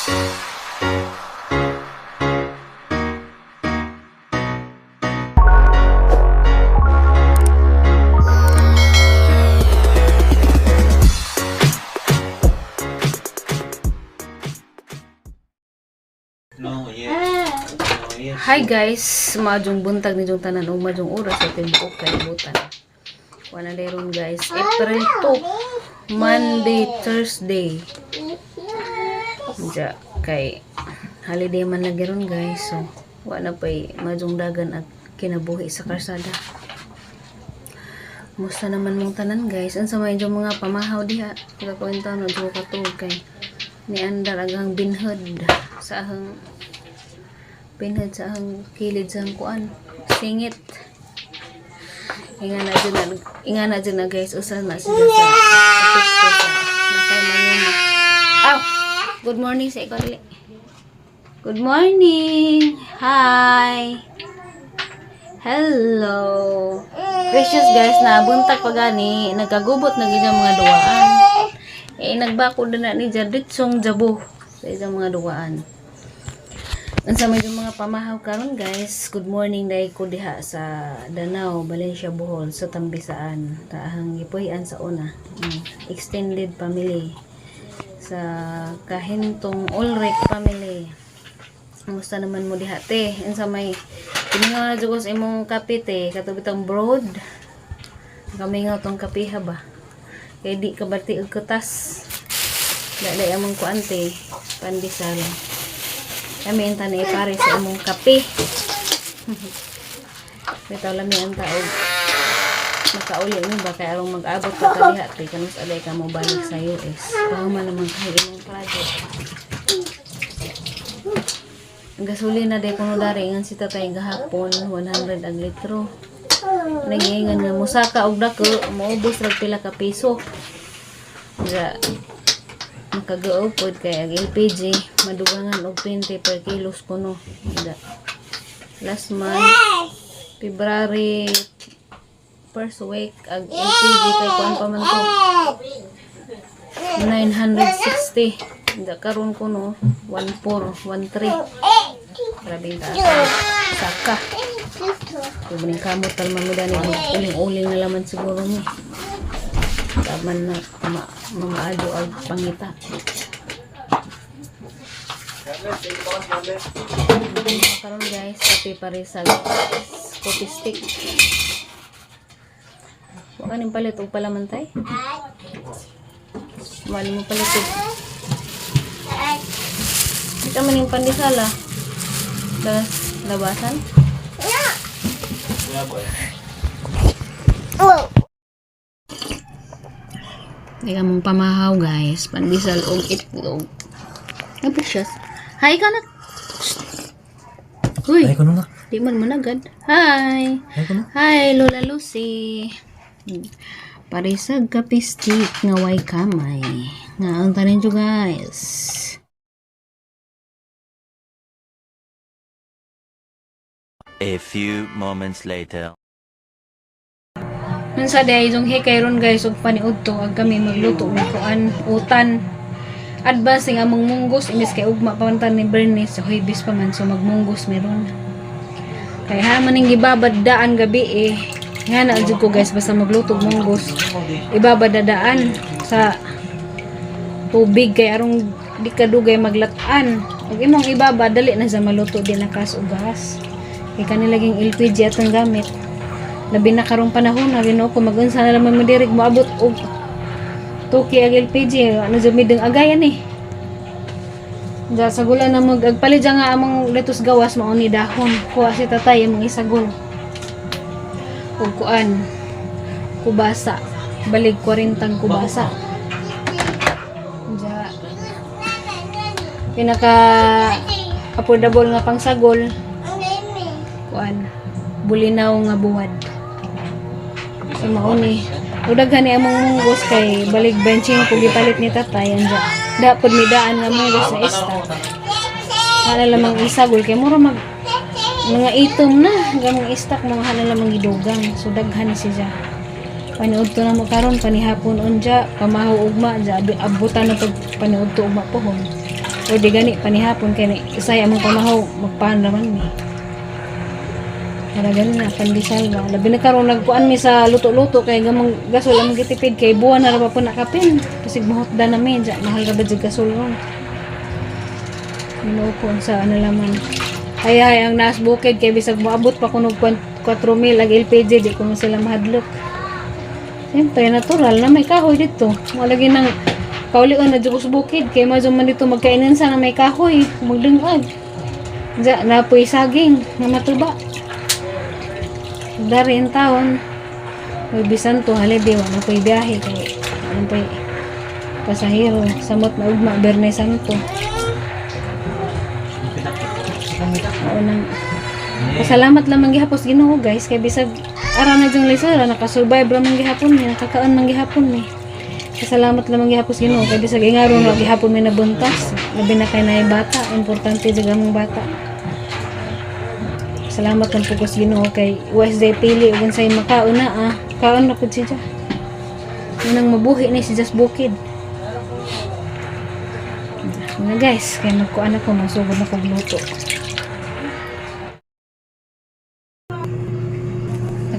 Hi guys, majong buntag ni jong tanan o majong oras sa timbuk kay butan. Wala deron guys, April 2, Monday, Thursday. Ja kay holiday man lagi ron guys. So wala pay majong dagan at kinabuhi sa karsada. Musta naman mong tanan guys? Unsa may jong mga pamahaw diha? Kita kwenta no jud katug kay ni andar agang binhod sa ahang pinhad sa ang kilid sa ang kuan singit inga na dyan na guys usa na sila sa picture sa nakailangan aw good morning sa ikaw dili good morning hi hello precious guys na buntag pa gani nagkagubot na gid mga duwaan nagbako na ni Jaditsong Jabo sa isang mga duwaan. Unsa may mga pamahaw karon guys. Good morning dai ko diha sa Danau, Valencia, Bohol sa Tambisaan. Taahang gipuy-an sa una. Extended family sa kahintong Ulrich family. Musta naman mo diha te? Unsa may kiningaw na jud sa imong kape te, katubitang broad. Kamingaw tong kapiha ba? Kay di ka barti og kutas. Dali among kuante pandesal. Kami ang tanay pare sa among kape. Ito lang ang taog. Makauli mo ba kaya arong mag-abot ka kaliha. Kaya kanus alay ka mo balik sa US. Pahuman naman kayo imong project. Ang gasolina day kuno dari. Ngan si tatay gahapon. 100 ang litro. Nangiingan nga musaka og dako. Maubos rag pila ka piso. Nga makagaw pod kay ang LPG madugangan og 20 per kilos kuno. Last month February first week ang LPG kay kuan pa man to 960 karon kuno 1413 grabe ta saka kung ning kamot talman mo dani uling-uling na laman siguro ni taman na mamaado ang pangita. Karon guys, kape parisag coffee stick. Wala ning palit og palamantay. Wala mo palit og. Ito man yung pandesala. Das labasan. Kaya mong pamahaw guys, pandesal og itlog. Ay precious. Hi ka na. Uy. Hi ko na. Di man managad. Hi. Hi ko na. Hi Lola Lucy. Parisag kape stick nga way kamay. Nga ang tanin jo guys. A few moments later. Sa day yung hikay ron guys og paniudto ag kami magluto ng kuan utan advance nga among munggos imbis kay ugma pamantan ni Bernice so hibis pa man so magmunggos meron kay ha maning gibabad daan gabi nga na jud ko guys basta magluto og munggos ibabad daan sa tubig kay arong di kadugay maglat-an ug imong ibabad dali na sa maluto din na kas ugas kay kanilaging LPG atong gamit. Labi na karong panahon na Ginoo ko magunsa na lamang madirig moabot og tuki ag LPG ano jud mideng agayan da sagula na agpalit nga among letus gawas mao ni dahon kuha si tatay among isagol ug kuan kubasa balig 40 kubasa ja pinaka affordable nga pangsagol kuan bulinaw nga buwad. So mauni. Udaghan ni among munggos kay balig benching ko gipalit ni tatay anja. Dapat mi daan nga munggos sa stock. Hala lamang isagol kay mura mag mga itom na gamong stock mga hala lamang gidugang. So daghan siya. Paniudto na mo karon panihapon unja pamahaw ugma ja abutan na pag paniudto ugma pohon. O di gani panihapon kay isaya mong pamahaw magpaan naman ni. Para gani na pandesal ba. Labi na karon nagkuan mi sa luto-luto kay gamang gasol ang gitipid kay buwan na ra pa po nakapin. Kasi mahotda na mi ja mahal ra ba jud gasol ron. Minukon sa ano laman. Ay ang nas bukid kay bisag moabot pa kunog 4,000 ag LPG di ko na sila mahadlok. Siyempre natural na may kahoy dito. Walagi nang kaulian na jud sa bukid kay madyo man dito magkainan sa na may kahoy magdungag. Ja na po'y saging na matuba. Dari ang taon may bisan to halibi wala po'y biyahe kay ano po'y pasahero samot na ugma Biyernes Santo. Unang pasalamat lang manggihapos Ginoo guys kay bisag ara na jung lisara nakasurvive ra man gihapon ni nakakaon man gihapon ni. Pasalamat lang manggihapos Ginoo kay bisag ingaro na gihapon mi nabuntas labi na kay naay bata importante jud ang bata. Salamat lang pugos Ginoo kay Wednesday pili ug unsay makaon na kaon na pud siya. Nang mabuhi ni si Just Bukid. Na guys kay magkuan ako magsugod na kog luto.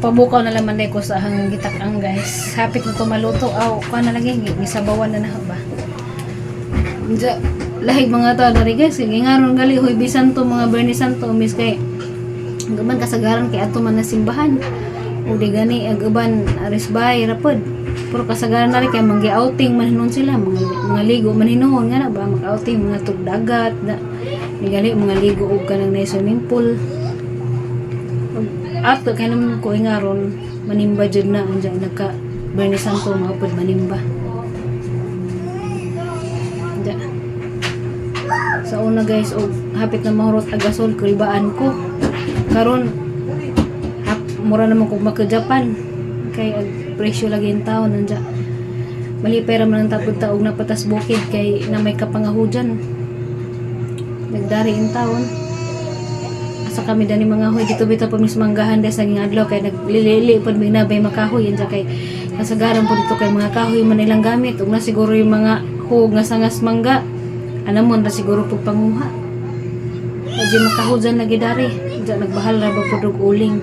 Pabukaw na laman ko sa hang gitak-ang guys. Hapit na to maluto. Kuha na lagi. Gisabawan na ba? Lahig mga tao dari guys. Gingaron gali. Huy bisan to mga Biyernes Santo. Miss kay gaman kasagaran kay ato man na simbahan. O di gani agaban arisbay rapod. Pero kasagaran na rin kay manggi-outing manhinon sila. Mga ligo manhinon nga na ba? Mag-outing mga tugdagat. Di gali mga ligo o kanang na swimming pool. Ato kaya naman ko ingaron manimba dyan na andyan nagka Biyernes Santo mga pud manimba andyan. Sa una guys hapit na mahurot agasol kulbaan ko karon mura naman kung maka-Japan kay presyo lagi yung taon andyan malipay raman ang tapod taog na patas bukid kay na may kapangahujan nagdari yung taon sa kami dani mga hoy dito bitaw pag mismanggahan dahil sa adlaw kay naglilili pud may nabay makahoy yan kay kasagaran po dito kay mga kahoy man ilang gamit ug na siguro yung mga hug nga sangas mangga anamon na siguro pud panguha di makahujan lagi dari diya nagbahal ra ba pud og uling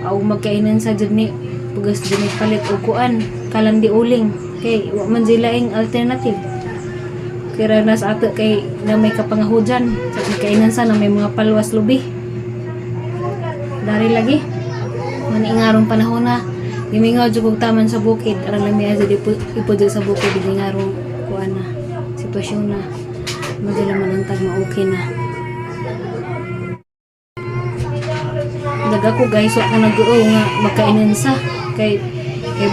aw magkainan sa jud ni pugas jud palit og kuan kalandi uling kay wa man silaing alternative kaya nas ato kay na may kapangahujan sa kainan sa na may mga palwas lubi dari lagi maningarong panahon na gimingaw jud og taman sa bukid aron lami aja ipod sa bukid gimingarong kuan na sitwasyon na madala man ang tag ma-okay na daga ko guys wa ko nag-uo nga magkainan sa kay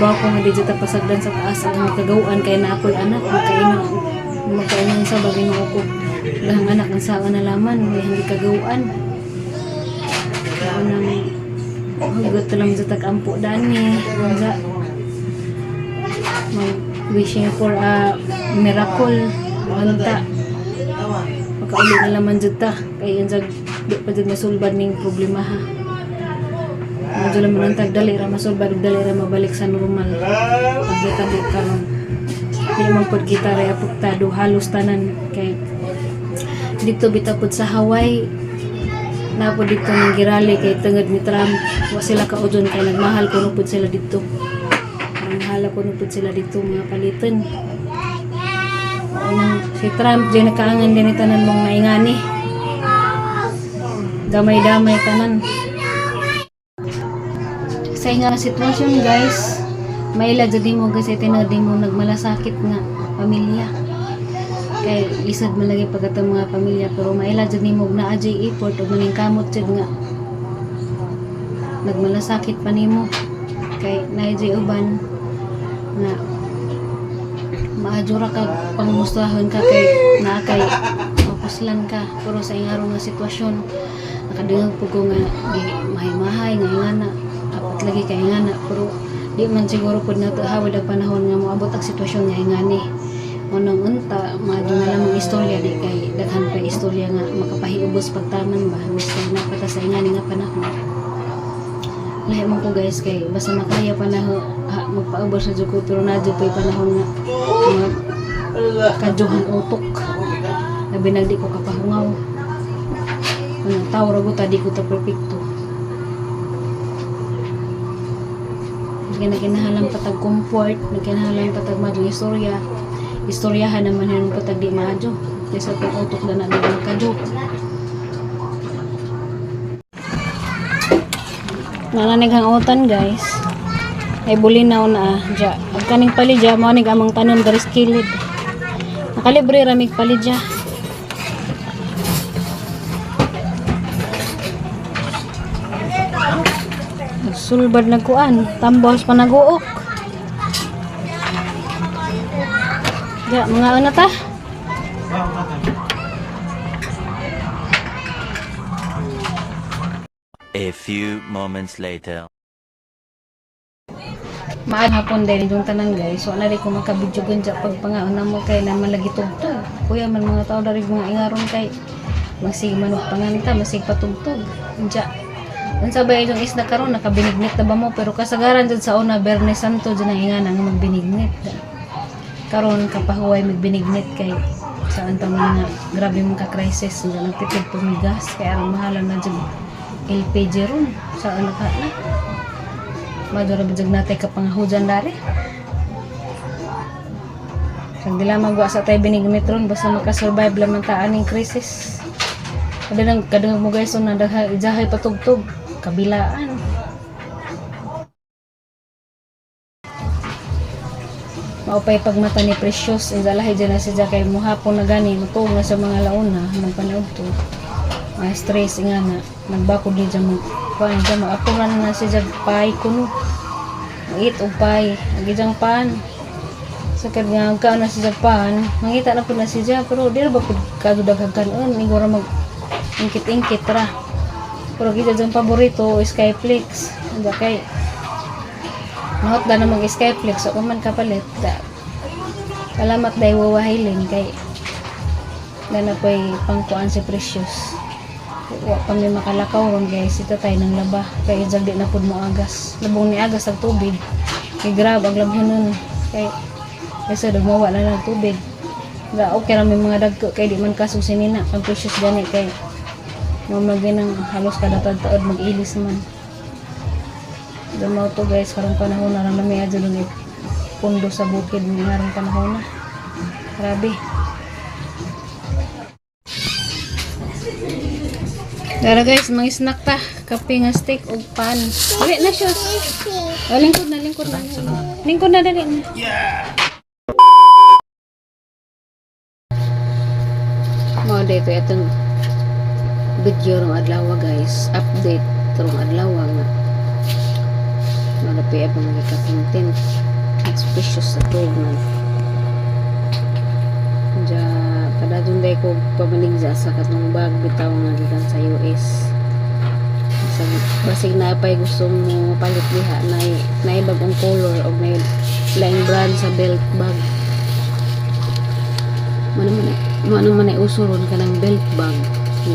ba ko nga di jud pasagdan sa taas ang kagawaan kay na ako'y anak magkainan sa bagay nga ako lahang anak ng sawa na laman may hindi kagawaan kaya nang hugot lang sa tag-ampo dani nga wishing for a miracle manta makauli na laman jud ta kay yan di pa jud masulbad ning problema ha medyo lang man tagdali ra masulbad dali ra mabalik sa normal pagkita karon di man pod kita ray apektado halos tanan kay dito bitapod sa Hawaii na po dito ng girali kay tungod ni Trump wa sila kaudyon kay nagmahal kuno pud sila dito nagmahal kuno pud sila dito mga paliton si Trump di nakaangan din tanan mong naingani damay-damay tanan sa nga sitwasyon guys maila jud mo kasi tinod mo nagmalasakit nga pamilya kay isad man lagi pagkatong mga pamilya pero maila jud nimo na adjay effort ug maning kamot jud nga nagmalasakit pa nimo kay naadjay uban na maadjura ka pangmustahon ka kay naa kay mapuslan ka pero sa ingaro nga sitwasyon nakadungog pud ko nga di mahay-mahay nga ingana apat lagi kay ingana pero di man siguro pud nato hawad ang panahon nga moabot ang sitwasyon nga ingani unang unta maadto na lamang istorya di kay daghan pa istorya nga makapahiubos pagtaman ba gusto na pata sa ingani nga panahon lahi man ko guys kay basta makaya panahon magpaubos sa jud ko pero na jud pay panahon nga kaduhan utok labi labi na di ko kapahungaw. Ano, tao raguta, di ko ta perfecto. Nagkinahalang patag comfort, nagkinahalang patag madyo istorya. Istoryahan naman yun patag di madyo. Kaysa kung utok na namin kadyo. Nananig utan guys. Ay bulinaw na dya. Ang kaning palidya, manig amang tanom dari skilid. Nakalibre ramig palidya. Sulbad na kuan, tambos pa naguok. Ya, mga ano ta? A few moments later. Maad hapon din yung tanan guys. So na rin ko makabidyo gun dyan pag pangaon mo kay na malagi tugtog. Kuya man mga tao na rin mga ingaron kay masig manog panganta, masig patugtog. Dyan. Ang sabay yung isda karon nakabinignit na ba mo pero kasagaran dyan sa una Bernes Santo dyan ang ingana nga magbinignit. Karon kapahuway magbinignit kay saan tang mga grabe mga ka-crisis nga nagtipid pumigas kaya ang mahalan na dyan LPG ron sa anak na. Madura bijag natay kapangahujan dari. Sang dila magwa sa tay binignit ron basta makasurvive lamang ta aning krisis. Kadang mo guys na ijahay patugtog kabilaan. Maupay pagmata ni Precious inzalahi dyan na siya kay muhapon na gani matug na sa mga launa ng panood to. Stress nga na nagbakod din dyan mo kuan dyan mag-apuran na siya pay kuno mangit o pay agijang pan sakad nga ka na siya pan mangita na po na siya pero di na ba po kadudaghagan ni gora mag ingkit-ingkit ra pero kita dyan paborito Skyflix hindi kay mahot na mag Skyflix o man kapalit salamat dahil wawahilin kay na po'y pangkuan si Precious. Wa pa may makalakaw ron guys, ito tayo ng laba. Kaya jagdi na pud mo agas. Labong ni agas ang tubig. Kay grab ang labhan nun. Kasi dumawa na ng tubig. Okay ra may mga dagko kay di man kasusinina. Ang Precious gani kay mamagin ng halos kada taod mag-ilis man. Dumaw to guys, karong panahon na lang may adyo dun pundo sa bukid ng karong panahon na. Grabe. Dara guys, mga snack ta. Kape nga steak o pan. Dali na siya. O, lingkod na. Lingkod na, dali na. Mga dito, itong video ng adlaw guys. Update ng adlaw nga. Malapi abang nagka-content. Precious sa tuwag man. Kadadun day ko pamaligza sa katong bag bitaw nga gikan sa US. Basig na pay gusto mo palit diha na ibagong color o may laing brand sa belt bag. Mano man ay usuron ka ng belt bag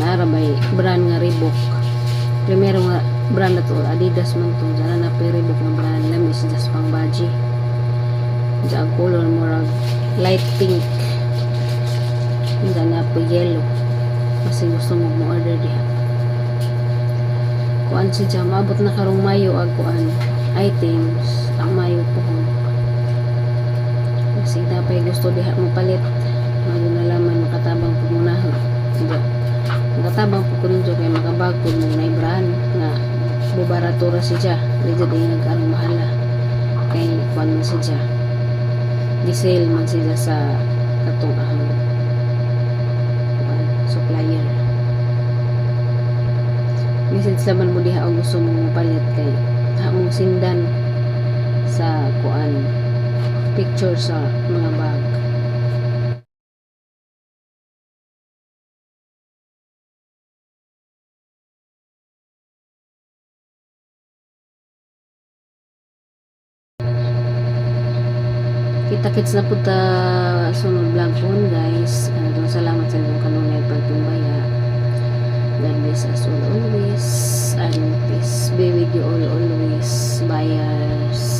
na arabay brand nga Reebok. Primero nga brand na to Adidas man to dyan na pay Reebok nga brand lamis just pang baji. Dyan color mo light pink. Hindi na po yellow kasi gusto mo order diha kuan si Jam abot na karong Mayo ag kuan items ang Mayo po kasi dapat gusto diha mo palit mayo na laman makatabang po muna makatabang po kunin kay makabagod mo na brand nga bubaratura si Jam medyo din nagkarong mahala kay kuan mo si Jam gisale man siya sa katong supplier. Message naman mo diha o gusto mong palit kay hamong sindan sa kuan picture sa mga bag. Kita-kits na po ta sunod vlog po guys. Salamat sa inyong kanunay pagtumbaya. God bless us all always and peace be with you all always. Buyers.